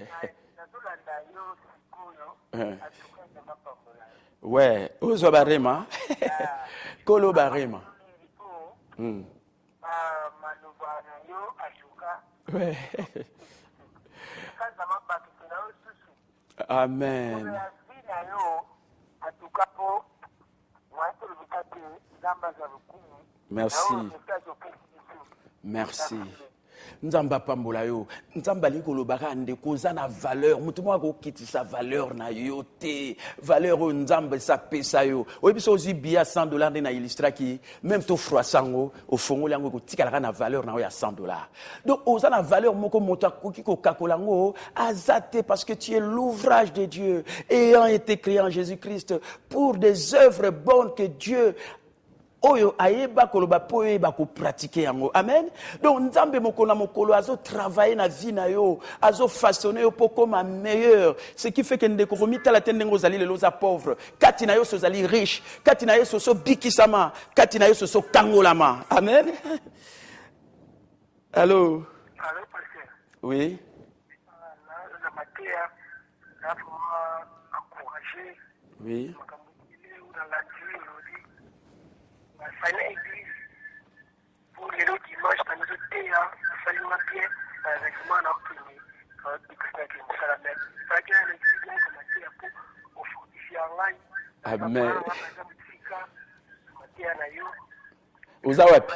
Ouais. Ozo barema. Kolo barema. Ouais. Amen. Merci. Merci. Nzamba pambola yo. Nzamba likolo baka ndeko za na valeur. Mutu mwa ko kitisa valeur na yo te. Valeur o nzamba sa pesa yo. Oyebiso ozi bia $100 na illustra ki même to froissango au fongoli yango ko tikala na valeur na yo ya $100. Donc oza na valeur moko moto akoki ko kakolango azate parce que tu es l'ouvrage de Dieu ayant été créé en Jésus-Christ pour des œuvres bonnes que Dieu oyo ayeba koloba po yeba ko pratiquer yango. Amen. Donc nzambe mokolo mokolo azo travailler na vie na yo, azo façonner yo pour comme meilleur. Ce qui fait que ndeko komita la tendengo zali lelo za pauvre. Kati na yo so zali riche, kati na yo so bikisama, kati na yo so kangolama. Amen. Allô. Allô, pasteur. Oui. La matière, là, pour encourager. Oui. À l'église pour les dimanches dans nos thé salut bien avec moi dans premier amen. Uza wapi?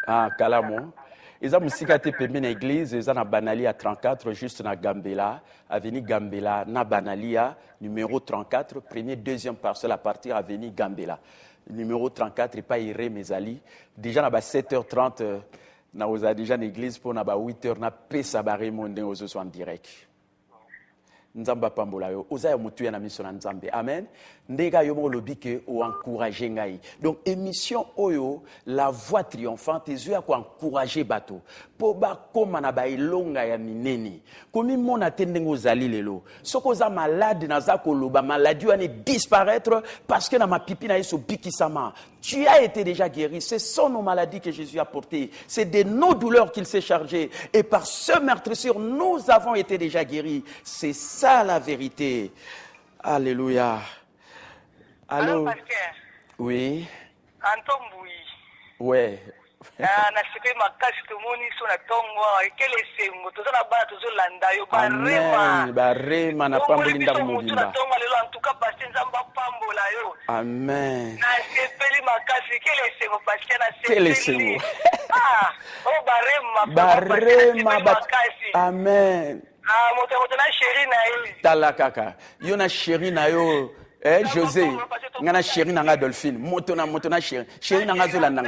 Ah, Kalamo. Ils ont musika te pembe na église, ils ont na Banalia 34 juste na Gambela, avenue Gambela na Banalia numéro 34, premier deuxième parcelle à partir avenue Gambela. Numéro 34 et pas iré mesali. Déjà na ba 7h30 na oza déjà na église pour na ba 8h na pesa bare monde aux en direct. Nzamba pambola yo ozaya mutu ya na miso na Nzambe. Amen. Ndega yo mo lobi ke o encourager ngai. Donc émission oyo la voix triomphante ezo ko encourager bato. Po ba koma na ba ilonga ya minene. Komi mona tendengo ozali lelo. Soko za malade na za koloba maladie ane disparaître parce que na ma pipi na yeso bikisama. Tu as été déjà guéri. Ce sont nos maladies que Jésus a portées. C'est de nos douleurs qu'il s'est chargé. Et par ce meurtrissure, nous avons été déjà guéris. C'est ça la vérité. Alléluia. Allô? Alors, pasteur. Oui. Anton Bouy. Ouais. Nasipe makasi tumoni so na tongwa ekele sengo tozana bana tozolanda yo Amen. Barema na pamboli ndako mobimba. tongwa lelo en tout cas pasteur Nzamba pambola yo. Amen. Nasepeli makasi ekele sengo pasteur Quel nasepeli. sengo. Barema makasi. Amen. moto na chéri na yo. Tala kaka. Yo na chéri na yo. José, ngana chéri nanga Dolphine, moto na chéri nanga Zolanda.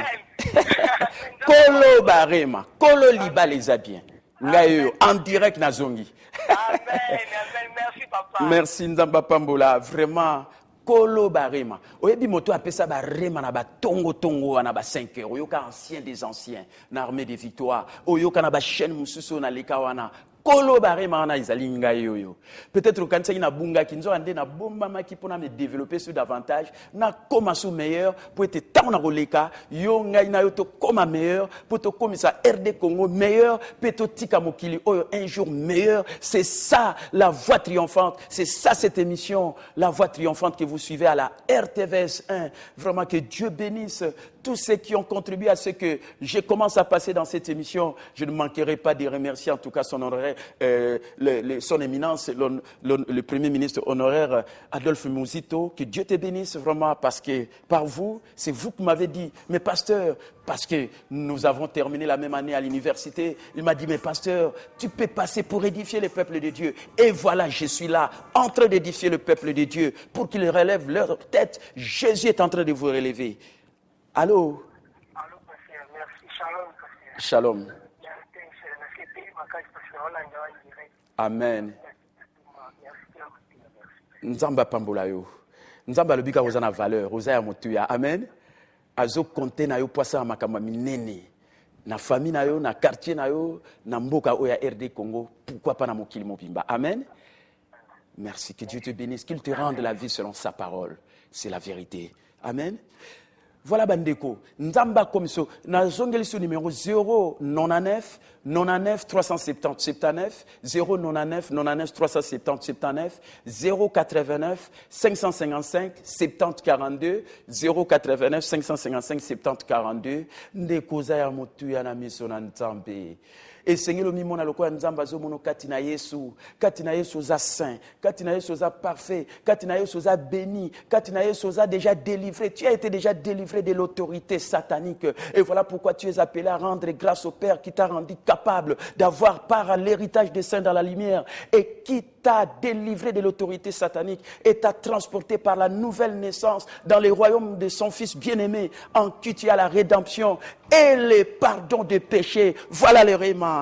Kolo barema, kolo liba les a bien. Ngayo en direct na zongi. Amen, merci papa. Merci Nzamba pambola, vraiment. Kolo barema. Oyebi moto apesa barema na ba tongo na ba 5 heures. Oyoka ancien des anciens, na armée des victoires. Oyoka na ba chaîne mususu na lekawana. Kolo barema na izali ngai yoyo. Peut-être quand c'est na bunga kinzo ande na bomba maki pour me développer sur davantage na koma sou meilleur pour être tant na roleka yo ngai na yo to koma meilleur pour to komisa RD Congo meilleur peto tika mokili oyo un jour meilleur. C'est ça la voix triomphante, c'est ça cette émission, la voix triomphante que vous suivez à la RTVS 1. Vraiment que Dieu bénisse tous ceux qui ont contribué à ce que je commence à passer dans cette émission. Je ne manquerai pas de remercier en tout cas son honoraire, son éminence, le premier ministre honoraire Adolphe Mouzito. Que Dieu te bénisse vraiment parce que par vous, c'est vous qui m'avez dit, mais pasteur, parce que nous avons terminé la même année à l'université, il m'a dit, mais pasteur, tu peux passer pour édifier le peuple de Dieu. Et voilà, je suis là, en train d'édifier le peuple de Dieu pour qu'ils relèvent leur tête. Jésus est en train de vous relever. Allô? Allô, pasteur, merci. Shalom, pasteur. Shalom. Nasepeli makasi pasteur Olanda wa direct. Amen. Merci. Nzamba pambola yo. Nzamba lobika oza na valeur, oza ya motu ya. Amen. Azo compter na yo poisa makamba minene. Na famille na yo, na quartier na yo, na mboka oya RD Congo, pourquoi pas na mokili mobimba. Amen. Merci, que Dieu te bénisse, qu'il te rende la vie selon sa parole. C'est la vérité. Amen. Voilà bandeko, Nzamba comme ça, na zongeli sur numéro 099 99 370 79 099 99 370 79 089 555 70 42 089 555 70 42 ndeko za ya motu ya na miso na Nzambe. Et Seigneur, le mimona loko Nzamba zo mono katina Yesu za saint, katina Yesu za parfait, katina Yesu za béni, katina Yesu za déjà délivré. Tu as été déjà délivré de l'autorité satanique. Et voilà pourquoi tu es appelé à rendre grâce au Père qui t'a rendu capable d'avoir part à l'héritage des saints dans la lumière et qui t'a délivré de l'autorité satanique et t'a transporté par la nouvelle naissance dans le royaume de son Fils bien-aimé en qui tu as la rédemption et le pardon des péchés. Voilà le réma.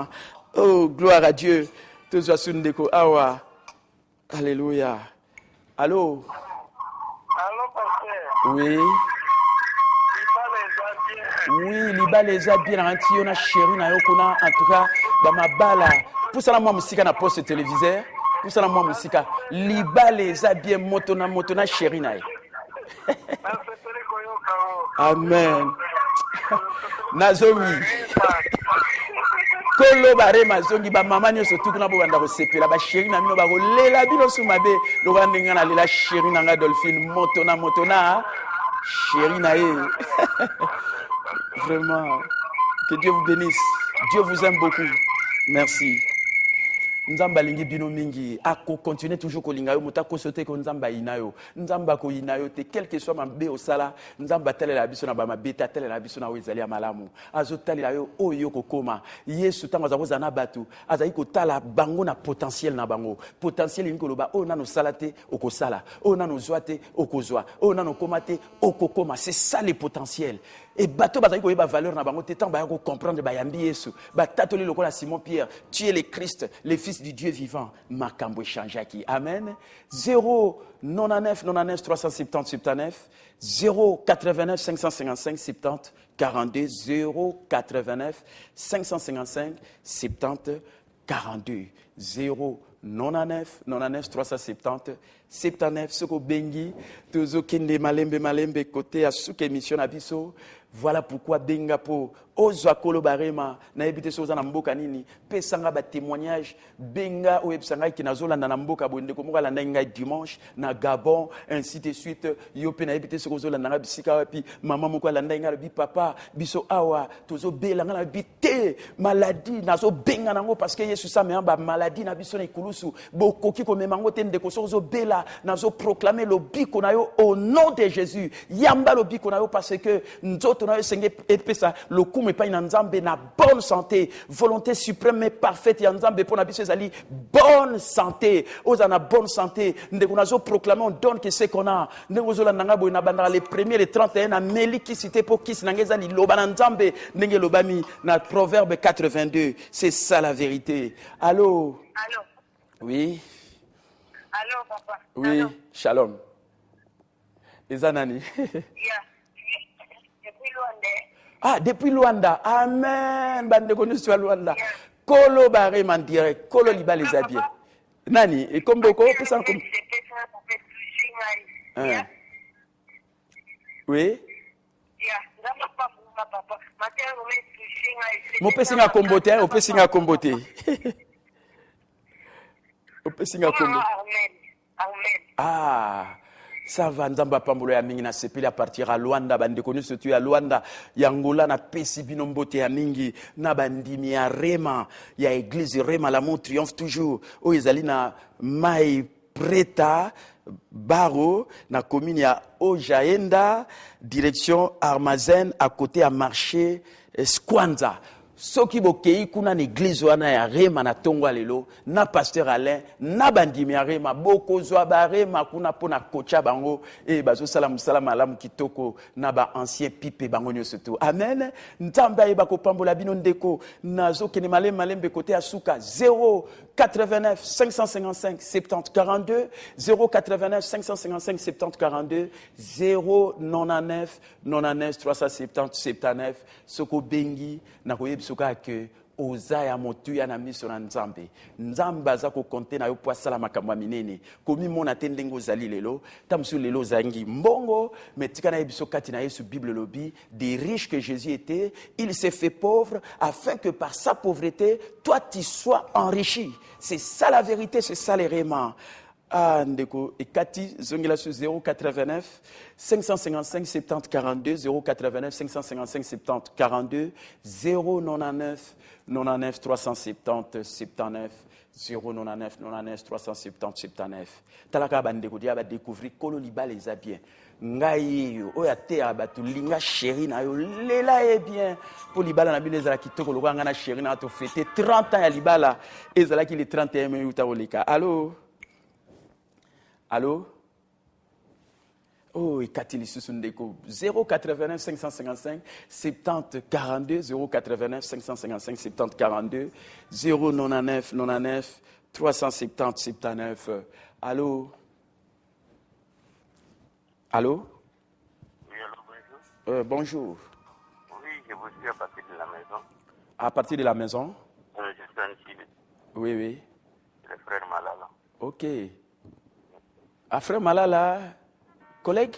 Oh, gloire à Dieu. Awa. Alléluia. Allô? Allô, pasteur. Oui. Oui, liba les a bien anti on a chéri na yokuna en tout cas dans ma bala. Pour ça moi musique na poste téléviseur. Pour ça moi musique liba les a bien motona chéri na. Amen. Nazomi. Kolo bare mazongi ba mama nyoso tukuna bo banda ko sepela ba chéri na mino ba ko lela bino sumabe lo banda ngana lela chéri na nga Dolphine motona chéri na ye. Vraiment, que Dieu vous bénisse. Dieu vous aime beaucoup. Merci. Nzamba lingi bino mingi ako continuer toujours ko linga yo mutako sote ko nzamba inayo nzamba ko inayo te quel que soit mabe osala nzamba talela biso na ba mabeta talela biso na wezali ya malamu azo talela yo oyo kokoma Yesu tango za kozana batu azali ko tala bango na potentiel na bango potentiel ni ko loba o nano salate okosala o nano zoate okozwa o nano komate okokoma c'est ça le potentiel. Et bateau bazali ko yeba valeur na bango te tant ba ko comprendre ba yambi Yesu. Ba tatoli lokola Simon Pierre, tu es le Christ, le fils du Dieu vivant. Makambo changeaki. Amen. 0 99 99 370 79 0 89 555 70 42 0 89 555 70 42 0 99 99 370 79 soko bengi tozo kende malembe côté à sous émission na biso. Voilà pourquoi benga po ozwa kolo barema na ebite soza na mboka nini pesanga ba témoignage benga o ebsanga ki nazolanda na mboka bonde ko moka landa ngai dimanche na Gabon ainsi de suite yo pe na ebite soko zolanda na bisika wapi maman moko landa ngai bi papa biso awa tozo bela na bité maladie nazo benga nango parce que Yesu sa me ba maladie na biso na ikulusu bokoki ko memango te ndeko sozo bela nazo proclamer le biko na yo au nom de Jésus yamba le biko na yo parce que nzoto na yo senge epesa le mais pas une nzambe na bonne santé, volonté suprême mais parfaite ya nzambe pour na biso ezali bonne santé. Ozana bonne santé, ndeko nazo proclamer on donne que c'est qu'on a. Ndeko zola nanga boy na bandara les premiers les 31 na meli ki cité pour ki sinangeza li loba na nzambe ndenge lobami na proverbe 82. C'est ça la vérité. Allô? Allô? Oui. Allô, papa? Oui, Allô? shalom. Ezanani. Yeah. Depuis Luanda. Ah, depuis Luanda. Amen. Bande connu sur Luanda. Kolo bare man direct. Kolo liba les habits. Nani, et comme beaucoup, peut s'en comme. Oui. Mon peut singa comboté, on peut singa comboté. On peut singa comboté. Ah. Ça va nzamba pambolo ya mingi na sepeli à partir à Luanda bande connu surtout à Luanda yangola na pesi binombote ya mingi na bandimi ya Rema ya église Rema l'amour triomphe toujours o ezali na mai preta baro na commune ya Ojaenda direction Armazen à côté à marché Skwanza. Soki bokei kuna na église wana ya Rema na tongwa lelo na pasteur Alain na bandimi ya Rema bokozwa ba Rema kuna pona kocha bango e bazo salam alamu kitoko na ba ancien pipe bango nyonso to amen nzamba e bakopambola bino ndeko nazo kene malembe côté asuka 0 89 555 70 42 089 555 70 42 099 99 370 79 soko bengi na koyeb soka que ozaya motuya na miso na nzambe nzambe aza ko konte na yo po asala makambo minene komi mona te ndenge ozali lelo tamsu lelo zangi mbongo metika na yebiso kati na Yesu Bible lobi des riches que Jésus était il s'est fait pauvre afin que par sa pauvreté toi tu sois enrichi. C'est ça la vérité, c'est ça les rémans. Ah, ndeko, et Kati, zongela sur 089 555 70 42 089 555 70 42 099 99 370 79 099 99 370 79. Talaka bandeko dia ba découvrir kolo liba les a bien. Ngai yo oya te abatu linga chéri na yo lela e bien pour libala na bino ezala kitoko lokwa ngana chéri na to fêter 30 ans ya libala ezala ki le 31 mai utaoleka. Allô? Allô? Oh, et Katili Susundeko 089 555 70 42 089 555 70 42 099 99 370 79. Allô? Allô? Oui, allô, bonjour. Bonjour. Oui, je vous suis à partir de la maison. À partir de la maison? Je suis en Chine. Oui, oui. Le frère Malala. Ok. Ah, frère Malala, collègue?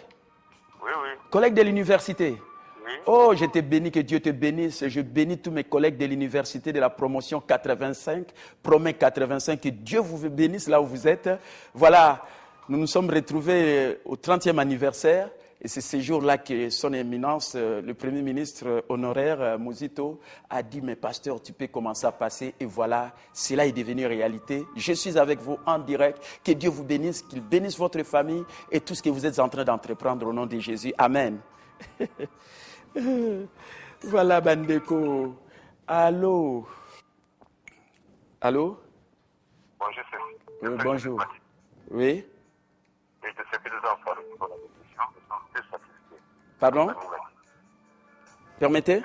Oui, oui. Collègue de l'université? Oui. Oh, je te bénis, que Dieu te bénisse. Je bénis tous mes collègues de l'université de la promotion 85, Promet 85, que Dieu vous bénisse là où vous êtes. Voilà, nous nous sommes retrouvés au 30e anniversaire. Et c'est ce jour-là que son éminence, le Premier ministre honoraire, Muzito, a dit, mais pasteur, tu peux commencer à passer. Et voilà, cela est devenu réalité. Je suis avec vous en direct. Que Dieu vous bénisse, qu'il bénisse votre famille et tout ce que vous êtes en train d'entreprendre au nom de Jésus. Amen. Voilà, Bandeko. Allô? Allô? Bonjour, c'est. Oui, bonjour. Oui? Et je sais que les enfants pour la commission sont très satisfaits. Pardon? Permettez?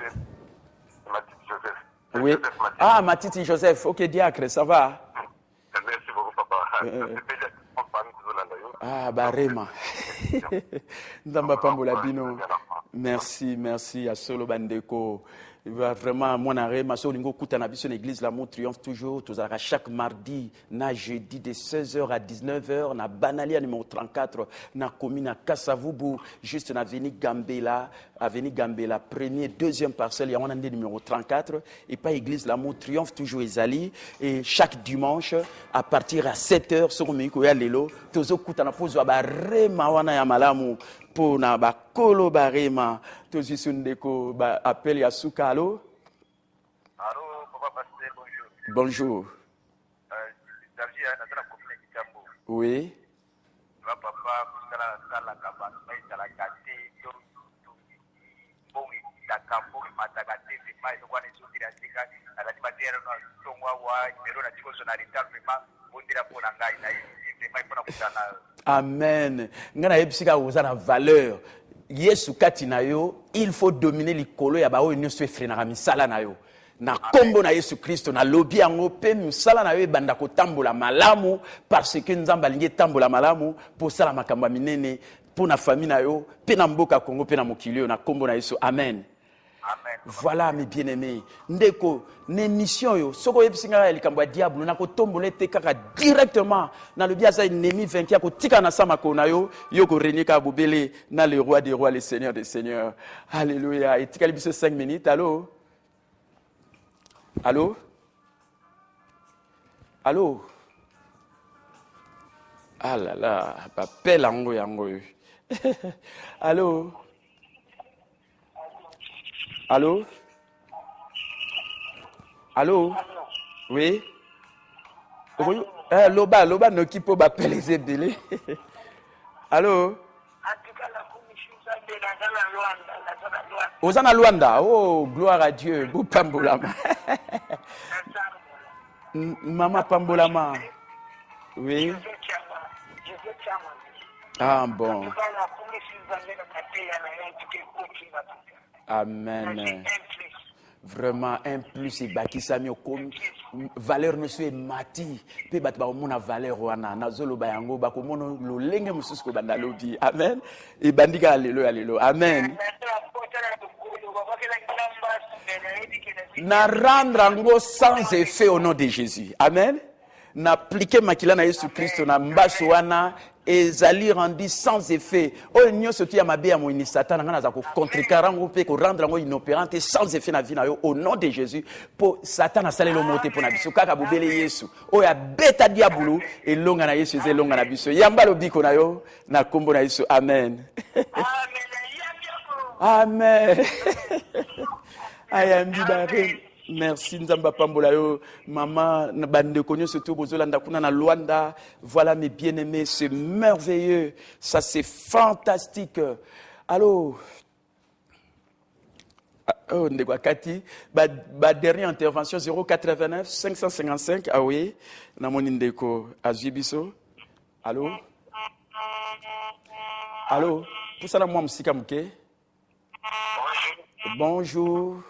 Matiti Joseph. Oui. Joseph Matiti. Ah, Matiti Joseph. Ok, diacre, ça va? Merci beaucoup, papa. C'est déjà en famille de Zolanda. Ah, barema. Nzamba pambola bino. Merci, merci à Solo Bandeko. Il va vraiment, mon arrêt, ma soeur, Lingo na biso l'église l'amour triomphe toujours. Tous à chaque mardi, na jeudi de 16h à 19h, na Banalia numéro 34, na commune à Kassavubu, juste na avenue Gambela, premier, deuxième parcelle, il y a un numéro 34, et pas église l'amour triomphe toujours Ezali, et chaque dimanche, à partir à 7h, sur le micro, lelo, tozo kutana pozo abarema wana ya malamu, pour na bakolo barema, tozi sundeko ba appel ya suka, allô? Allô, papa pasteur, bonjour. Bonjour. Sergi, dans la commune de Kitambo. Oui. Ma papa, pour la cabane, mais la gâté, bon, la campo, ma tagaté, mais je vois les autres directives, à la matière, non, numéro la personnalité, vraiment, on dirait pour la gagne, vraiment, pour la mutana. Amen. Ngana yebisika uzana valeur. Yesu kati na yo, il faut dominer likolo ya bao nyonso efrenaka misala na yo. Na kombo na Yesu Kristo na lobi yango pe misala na yo ebanda kotambola malamu parce que nzamba lingi tambola malamu pour sala makambo minene pour na famille na yo pe na mboka Kongo pe na mokili yo na kombo na Yesu. Amen. Amen. Voilà mes bien-aimés. Ndeko, ne mission yo, soko yebsinga likambo ya diable na ko tombola te kaka directement na le biasa ennemi vainqueur ko tika na sama ko na yo, yo ko régner ka bobele na le roi des rois, le seigneur des seigneurs. Alléluia. Et tika biso 5 minutes. Allô? Allô? Allô? Ah là là, appel ango yango. Allô? Allô? Allô? Oui? Loba no kipo ba peleze belé. Allô? Ozana Luanda. Oh, gloire à Dieu. Bou pambolama. Maman pambolama. Oui. Ah bon. Amen. Vraiment, un plus et baki sami comme valeur ne soit mati. Pe bat ba mona valeur wana nazolo bayango ba ko mono lo lenge mususu ko banda lobi. Amen. Et bandika alléluia alléluia. Amen. Na rendre ango sans effet au nom de Jésus. Amen. Na appliquer makila na Yesu Kristo na mbaso wana ezali rendu sans effet. O nyonso tu ya mabe ya moini Satan ngana za ko contrecarrer pe ko rendre ngo inopérante sans effet na vie na yo au nom de Jésus. Po Satan asale lo moté pona biso kaka bobele Yesu. O ya beta diabolo elonga na Yesu elonga na biso. Yamba lo biko na yo na kombo na Yesu. Amen. Amen. Ayambi bare. Merci Nzamba Pambola yo maman bande konyo surtout bozolanda kuna na Luanda. Voilà mes bien-aimés, c'est merveilleux, ça c'est fantastique. Allô. Oh ndekwa kati ba dernière intervention 089 555 ah oui na moni ndeko azibiso. Allô. Allô. Pour ça la moi musika muke. Bonjour.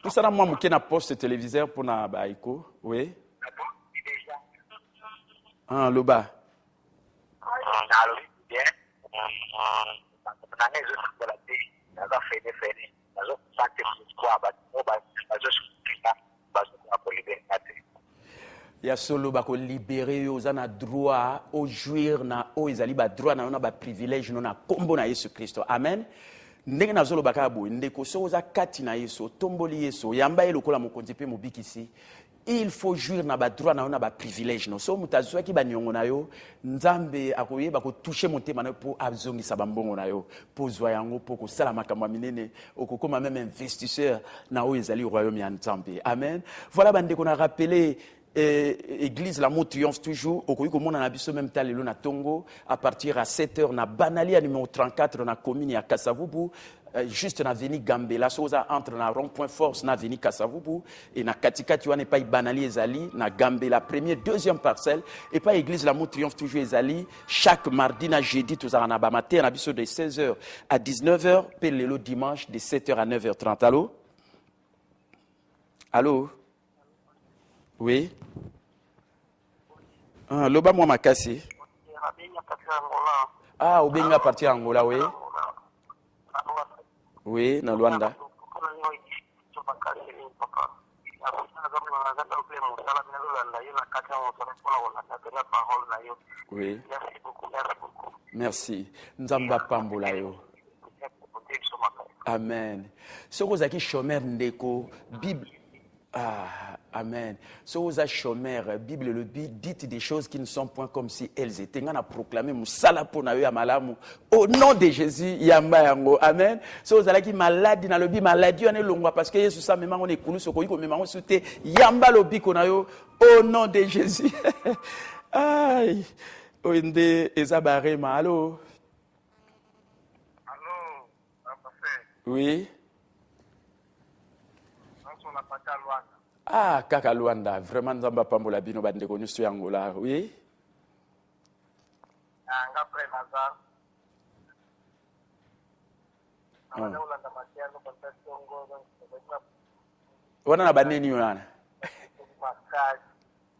Tout ça, moi, je suis un poste téléviseur pour na baïko. Oui. Ah, Loba. Il y a solo bako libérer aux ana droit au jouir na o ezali ba droit na ba privilège na kombo na Yesu Kristo. Amen. Ndenge na zolo bakabu ndeko soza kati na Yesu tomboli Yesu yamba elokola mokonzi pe mobikisi. Il faut jouir na ba droit na ba privilège no so mutazwa ki banyongo na yo nzambe akoyeba ko toucher motema na po abzongisa bambongo na yo po zwa yango po ko sala makambo minene okokoma même investisseur na o ezali royaume ya nzambe. Amen. Voilà bande qu'on a rappelé Église l'amour triomphe toujours au Koyiko mona na biso même talelo na Tongo à partir à 7h na Banalia numéro 34 na commune ya Kassavubu juste na veni Gambela soza entre na rond-point force na veni Kasavubu et na katikati wana pas banali ezali na Gambela première deuxième parcelle et pas église l'amour triomphe toujours ezali chaque mardi na jeudi tous na ba matin na biso de 16h à 19h pe lelo dimanche de 7h à 9h30. Allô? Allô? Oui. Ah, loba moi makasi. Ah, obenga partir Angola, oui. Oui, na Luanda. Oui. Merci. Nzamba pambola yo. Amen. Sokozaki chômeur ndeko Bible. Ah, amen. Sokoza chômeur Bible le dit des choses qui ne sont point comme si elles étaient. On a proclamé musala pona yo malamu au nom de Jésus yamba yango. Amen. Sokoza ki maladie na lobi maladie on est longwa parce que Yesu sa mema on est kunu soko ko mema on soute yamba lobi kona yo au nom de Jésus. Aïe. Onde ezabarema. Allô. Allô, papa. Oui. Ah, kaka Luanda, vraiment nzamba pambola bino bande ko nyusu yangola, oui. Anga prenaza. Wana na baneni yona.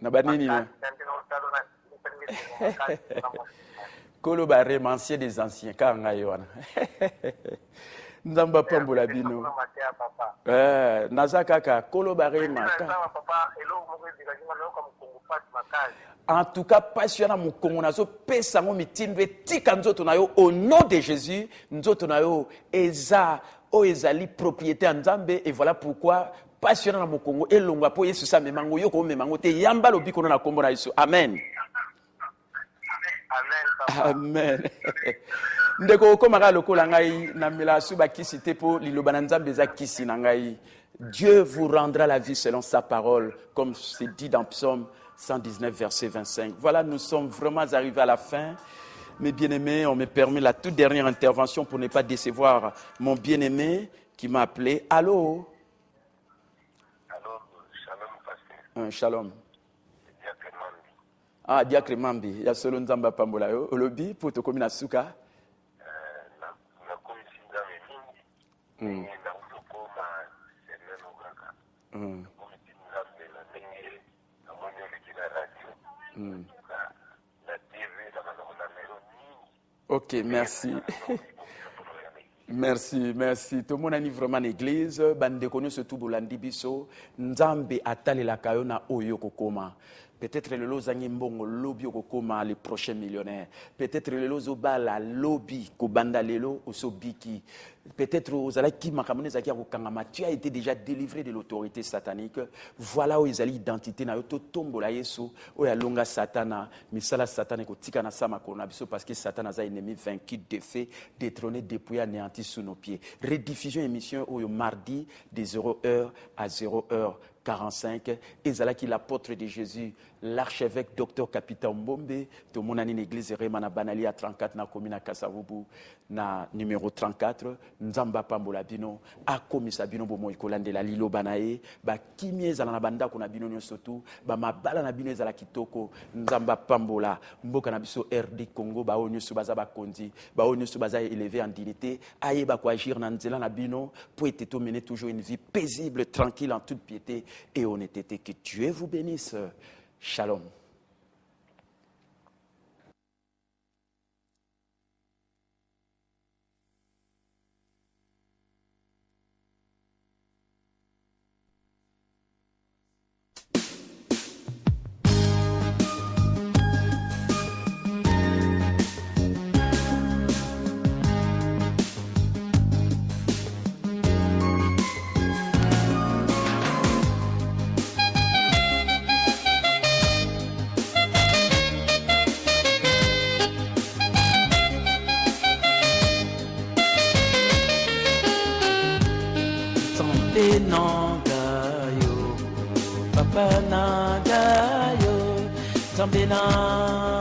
Na baneni yona. Kolo ba rémancier des anciens kanga yona. Nzamba pambola bino. Naza kaka kolo barema. En tout cas, passionnant mon Congo nazo pesa ngo mitindo etika nzoto na yo au nom de Jésus, nzoto na yo eza o ezali propriété nzambe et voilà pourquoi passionnant mon Congo elongwa po Yesu sa memango yo ko memango te yamba lobi kono na kombo na Yesu. Amen. Amen. Ndeko komaka lokola ngai na mela suba kisi te po liloba na nzambe za kisi na ngai. Dieu vous rendra la vie selon sa parole, comme c'est dit dans Psaume 119, verset 25. Voilà, nous sommes vraiment arrivés à la fin. Mes bien-aimés, on me permet la toute dernière intervention pour ne pas décevoir mon bien-aimé qui m'a appelé. Allô? Allô, shalom, pasteur. Shalom. Diacre Mambi. Ah, Diacre Mambi. Ya solo nzamba pambola yo. Olobi, pour te komi na suka. Na komi sindame mingi. Na utokoma semeno kaka. Komi sindame na ndenge na monyo likina radio. Na TV na manoko na mero mingi. Ok, merci. Merci. Tout le monde a vraiment l'église. Bande kono surtout bolandi biso. Nzambe atale la kayona oyo kokoma. Peut-être le lozangi mbongo lobby okokoma les prochains millionnaires. Peut-être le lozobala lobby kobanda lelo osobiki. Peut-être ozalaki makamone zaki akokangama. Tu as été déjà délivré de l'autorité satanique. Voilà où ezali identité na yo to tombola Yesu oya longa satana misala satana ko tika na sama kona biso parce que Satan a ennemi vaincu défait détrôné dépouillé anéanti sous nos pieds. Rediffusion émission oyo mardi de 0h à 0h45. Ezalaki l'apôtre de Jésus, l'archevêque Dr Capitaine Mbombe, to monani l'église Remana Banali à 34 na commune à Kasavubu na numéro 34. Nzamba pambola bino akomisa bino bomo ikolandela lilo banae ba kimie ezala na banda kuna bino nyonso tu ba mabala na bino ezala kitoko. Nzamba pambola mboka na biso RD Congo ba onyoso baza ba kondi ba onyoso baza élevé en dignité ayeba ko agir na nzela na bino pour être mener toujours une vie paisible, tranquille, en toute piété et honnêteté. Que Dieu vous bénisse. Shalom. Papa Nagayo, Zambina.